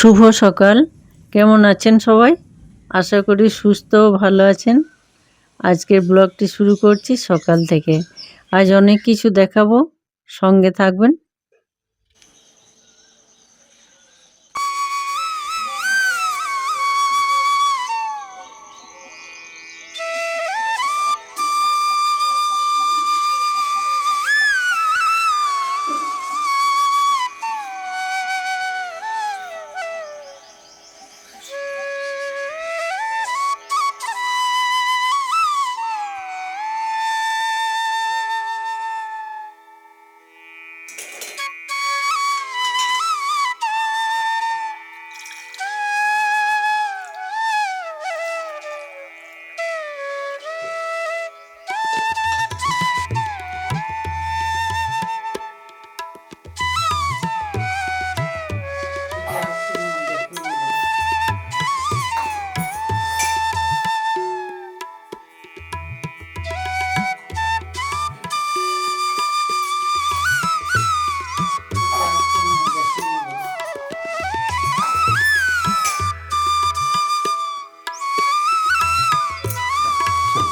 শুভ সকাল। কেমন আছেন সবাই? আশা করি সুস্থ ও ভালো আছেন। আজকের ব্লগটি শুরু করছি সকাল থেকে। আজ অনেক কিছু দেখাবো, সঙ্গে থাকবেন।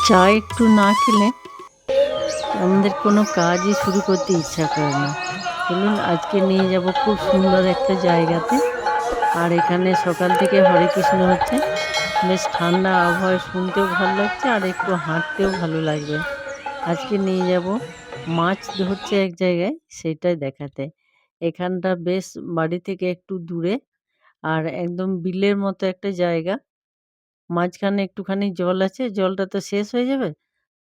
চা একটু না খেলে আমাদের কোনো কাজই শুরু করতে ইচ্ছা করে না। চলুন আজকে নিয়ে যাব খুব সুন্দর একটা জায়গাতে। আর এখানে সকাল থেকে হরে কৃষ্ণ হচ্ছে, বেশ ঠান্ডা আবহাওয়ায় শুনতেও ভালো লাগছে আর একটু হাঁটতেও ভালো লাগবে। আজকে নিয়ে যাব মাছ ধরছে এক জায়গায়, সেটাই দেখাতে। এখানটা বেশ বাড়ি থেকে একটু দূরে, আর একদম বিলের মতো একটা জায়গা। মাঝখানে একটুখানি জল আছে, জলটা তো শেষ হয়ে যাবে,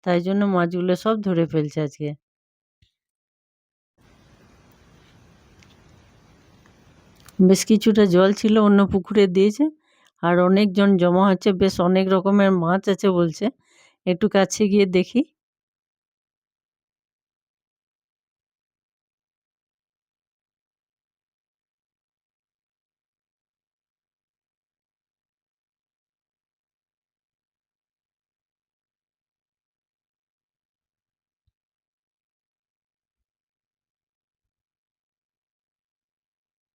তাই জন্য মাছগুলো সব ধরে ফেলছে আজকে। বেশ কিছুটা জল ছিল, অন্য পুকুরে দিয়েছে, আর অনেকজন জমা হচ্ছে, বেশ অনেক রকমের মাছ আছে বলছে। একটু কাছে গিয়ে দেখি।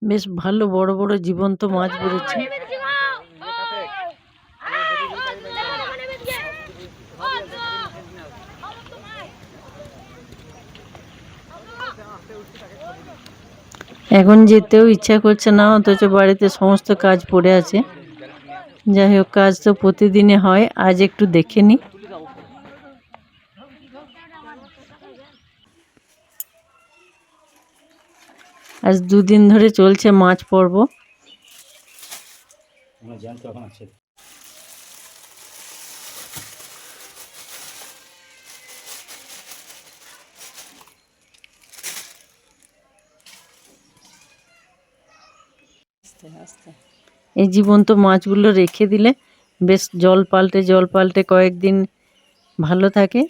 বেশ ভালো বড় বড় জীবন্ত মাছ বেরোচ্ছে। এখন যেতেও ইচ্ছা করছে না, অথচ বাড়িতে সমস্ত কাজ পড়ে আছে। যাই হোক, কাজ তো প্রতিদিনই হয়, আজ একটু দেখে নি। আজ দুদিন ধরে চলছে মাছ পর্ব। এই জীবন্ত মাছগুলো রেখে দিলে বেশ জল পাল্টে কয়েকদিন ভালো থাকে,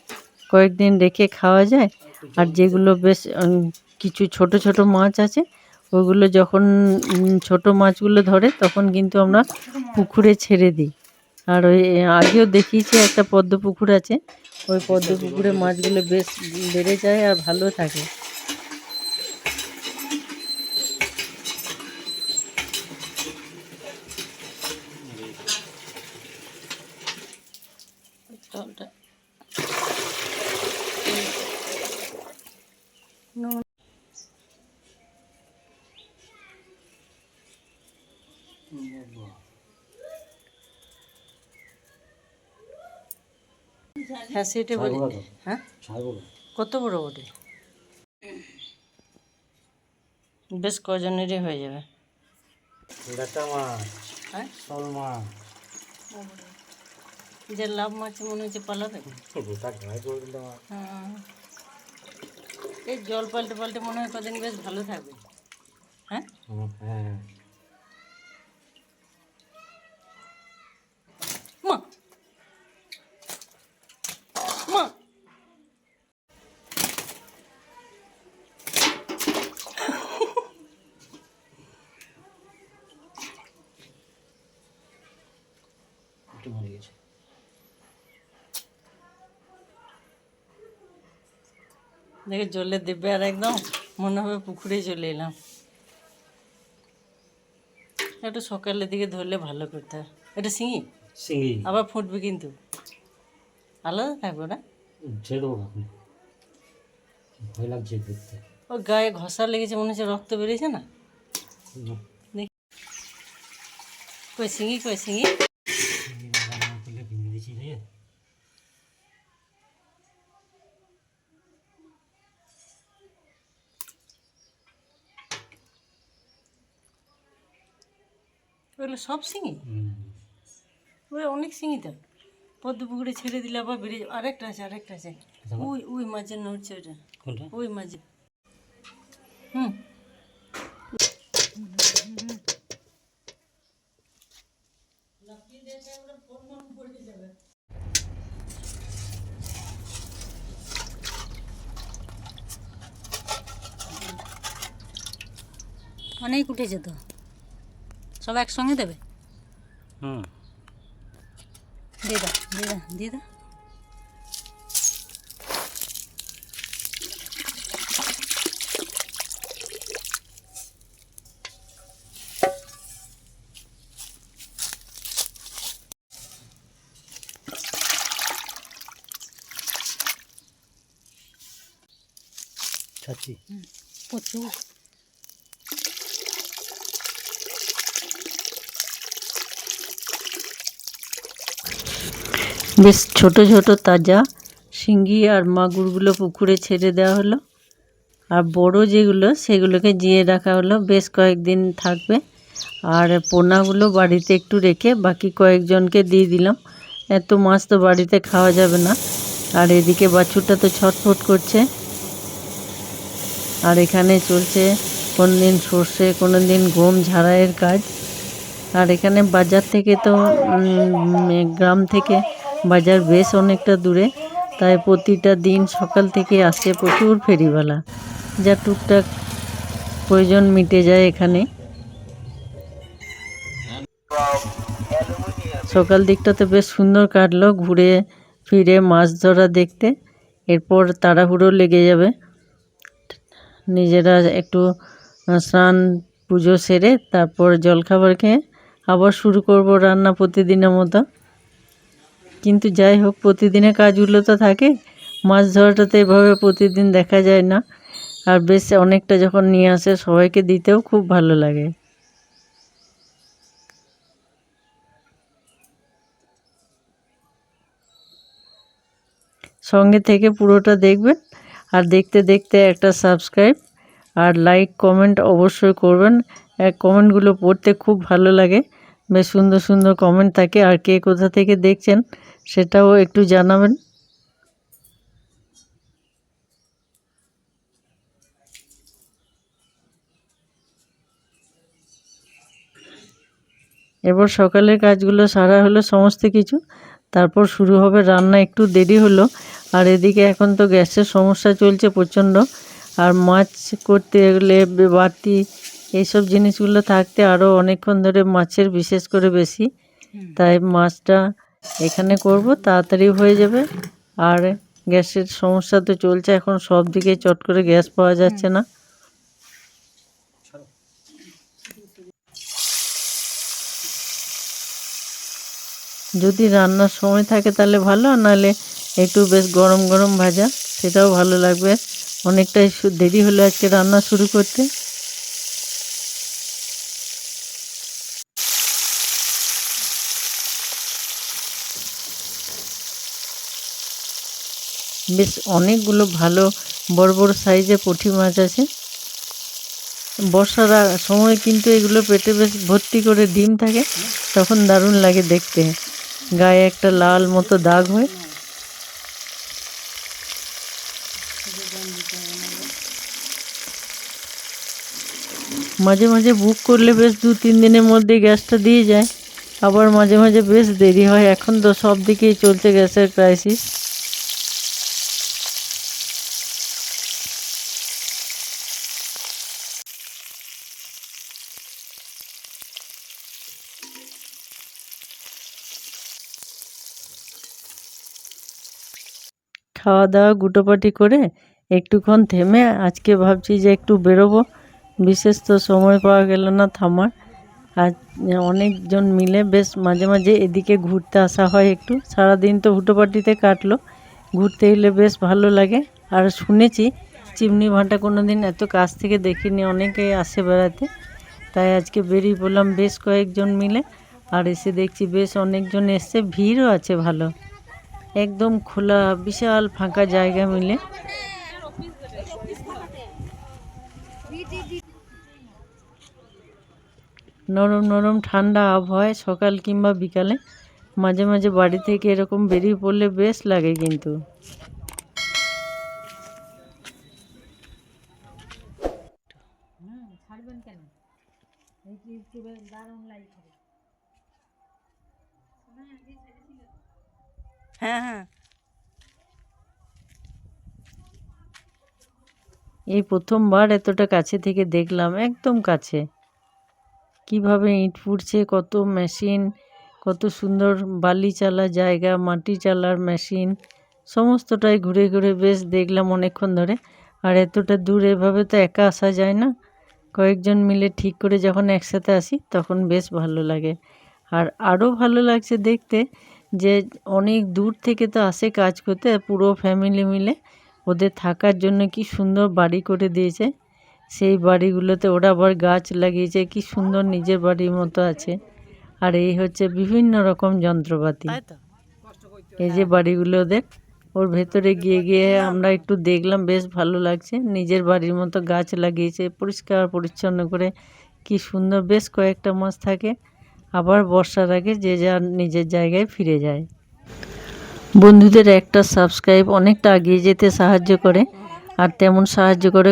কয়েকদিন রেখে খাওয়া যায়। আর যেগুলো বেশ কিছু ছোট ছোট মাছ আছে, ওগুলো যখন ছোট মাছগুলো ধরে তখন কিন্তু আমরা পুকুরে ছেড়ে দিই। আর ওই আগেও দেখিয়েছি একটা পদ্ম পুকুর আছে, ওই পদ্ম পুকুরে মাছগুলো বেশ বেড়ে যায় আর ভালো থাকে। হ্যাঁ, সেটা বলি। হ্যাঁ, কত বড় ওটা? বেশ কজনেরই হয়ে যাবে। হ্যাঁ, যে লাভ মাছ মনে হচ্ছে পালাবে। হ্যাঁ, এই জল পাল্টে মনে হয় কদিন বেশ ভালো থাকবে। হ্যাঁ, মা মা দেখে জলে দেবে, আর একদম মনে হবে পুকুরে চলে এলাম। একটু সকালের দিকে ধরলে ভালো করতে হয়। এটা শিঙি শিঙি আবার ফুটবে কিন্তু আলাদা থাকবে না। ছেড়ো আপনি, ভয় লাগছে দেখতে। ও গায়ে ঘষা লেগেছে, মনে হচ্ছে রক্ত বেরিয়েছে না। দেখি কই শিঙি, কই শিঙি। রান্না করলে ভেঙে দিয়েছি রে। ওগুলো সব শিঙি? ওই অনেক শিঙি তো। পদ্ম পুকুরে ছেড়ে দিলে আবার বেরিয়ে যাবে। আরেকটা আছে, আরেকটা আছে। ওই ওই মাঝে নড়ছে ওটা, কোনটা? ওই মাঝে। হুম, অনেক উঠেছে তো, সব একসঙ্গে দেবে। হুম, দিয়ে দাও, দিয়ে দাও, দিয়ে দাও। ছাড়ছি। প্রচুর। বেশ ছোট ছোট তাজা শিঙ্গি আর মাগুরগুলো পুকুরে ছেড়ে দেওয়া হলো, আর বড় যেগুলো সেগুলোকে জিয়ে রাখা হলো, বেশ কয়েকদিন থাকবে। আর পোনাগুলো বাড়িতে একটু রেখে বাকি কয়েকজনকে দিয়ে দিলাম। এত মাছ তো বাড়িতে খাওয়া যাবে না। আর এদিকে বাছুরটা তো ছটফট করছে। আর এখানে চলছে কোনো দিন সর্ষে, কোনো দিন গম ঝাড়াইয়ের কাজ। আর এখানে বাজার থেকে তো গ্রাম থেকে বাজার বেশ অনেকটা দূরে, তাই প্রতিটা দিন সকাল থেকে আসে প্রচুর ফেরিওয়ালা, যা টুকটাক প্রয়োজন মিটে যায় এখানে। সকাল দিকটাতে বেশ সুন্দর কাটলো ঘুরে ফিরে মাছ ধরা দেখতে। এরপর তাড়াহুড়ো লেগে যাবে, নিজেরা একটু স্নান পুজো সেরে তারপর জলখাবার খেয়ে আবার শুরু করব রান্না প্রতিদিনের মতো। কিন্তু যাই হোক, প্রতিদিনের কাজগুলো তো থাকে, মাছ ধরাটা তো এভাবে প্রতিদিন দেখা যায় না। আর বেশ অনেকটা যখন নিয়ে আসে সবাইকে দিতেও খুব ভালো লাগে। সঙ্গে থেকে পুরোটা দেখবেন, আর দেখতে দেখতে একটা সাবস্ক্রাইব আর লাইক কমেন্ট অবশ্যই করবেন। কমেন্টগুলো পড়তে খুব ভালো লাগে, বেশ সুন্দর সুন্দর কমেন্ট থাকে। আর কে কোথা থেকে দেখছেন সেটাও একটু জানাবেন। এবার সকালের কাজগুলো সারা হলো সমস্ত কিছু, তারপর শুরু হবে রান্না। একটু দেরি হলো, আর এদিকে এখন তো গ্যাসের সমস্যা চলছে প্রচণ্ড। আর মাছ করতে গেলে বাটি এইসব জিনিসগুলো থাকতে আরও অনেকক্ষণ ধরে মাছের বিশেষ করে বেশি, তাই মাছটা এখানে করব, তাড়াতাড়ি হয়ে যাবে। আর গ্যাসের সমস্যা তো চলছে এখন, সব দিকে চট করে গ্যাস পাওয়া যাচ্ছে না। যদি রান্নার সময় থাকে তাহলে ভালো, আর নাহলে একটু বেশ গরম গরম ভাজা, সেটাও ভালো লাগবে। অনেকটাই দেরি হলো আজকে রান্না শুরু করতে। বেশ অনেকগুলো ভালো বড় বড় সাইজের পুঁটি মাছ আছে। বর্ষার সময় কিন্তু এগুলো পেটে বেশ ভর্তি করে ডিম থাকে, তখন দারুণ লাগে দেখতে, গায়ে একটা লাল মতো দাগ হয়। মাঝে মাঝে বুক করলে বেশ 2-3 দিনের মধ্যে গ্যাসটা দিয়ে যায়, আবার মাঝে মাঝে বেশ দেরি হয়। এখন তো সব দিকেই চলছে গ্যাসের ক্রাইসিস। খাওয়া দাওয়া গুটোপাটি করে একটুক্ষণ থেমে আজকে ভাবছি যে একটু বেরোবো। বিশেষ তো সময় পাওয়া গেল না থামার, আর অনেকজন মিলে বেশ মাঝে মাঝে এদিকে ঘুরতে আসা হয় একটু। সারাদিন তো হুটোপাটিতে কাটলো, ঘুরতে এলে বেশ ভালো লাগে। আর শুনেছি চিমনি ভাঁটা কোনো দিন এত কাছ থেকে দেখিনি, অনেকেই আসে বেড়াতে। তাই আজকে বেরিয়ে পড়লাম বেশ কয়েকজন মিলে। আর এসে দেখছি বেশ অনেকজন এসছে, ভিড়ও আছে ভালো, একদম খোলা বিশাল ফাঁকা জায়গা মিলে। নরম নরম ঠান্ডা আবহাওয়ায় সকাল কিংবা বিকালে মাঝে মাঝে বাড়ি থেকে এরকম বেরিয়ে পড়লে বেশ লাগে কিন্তু। হ্যাঁ হ্যাঁ এই প্রথমবার এতটা কাছে থেকে দেখলাম, একদম কাছে কিভাবে ইট ফুটছে, কত মেশিন, কত সুন্দর বালি চালা জায়গা, মাটি চালার মেশিন, সমস্তটাই ঘুরে ঘুরে বেশ দেখলাম অনেকক্ষণ ধরে। আর এতটা দূর এভাবে তো একা আসা যায় না, কয়েকজন মিলে ঠিক করে যখন একসাথে আসি তখন বেশ ভালো লাগে। আর আরও ভালো লাগছে দেখতে যে অনেক দূর থেকে তো আসে কাজ করতে, পুরো ফ্যামিলি মিলে ওদের থাকার জন্য কি সুন্দর বাড়ি করে দিয়েছে। সেই বাড়িগুলোতে ওরা আবার গাছ লাগিয়েছে, কি সুন্দর নিজের বাড়ির মতো আছে। আর এই হচ্ছে বিভিন্ন রকম যন্ত্রপাতি, তাই তো এই যে বাড়িগুলো ওদের, ওর ভেতরে গিয়ে গিয়ে আমরা একটু দেখলাম, বেশ ভালো লাগছে। নিজের বাড়ির মতো গাছ লাগিয়েছে পরিষ্কার পরিচ্ছন্ন করে, কি সুন্দর। বেশ কয়েকটা মাস থাকে, আবার বর্ষার আগে যে যার নিজের জায়গায় ফিরে যায়। বন্ধুদের একটা সাবস্ক্রাইব অনেকটা এগিয়ে যেতে সাহায্য করে, আর তেমন সাহায্য করে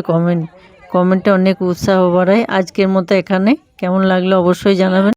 কমেন্টে অনেক উৎসাহ বাড়ায়। আজকের মতো এখানে, কেমন লাগলো অবশ্যই জানাবেন।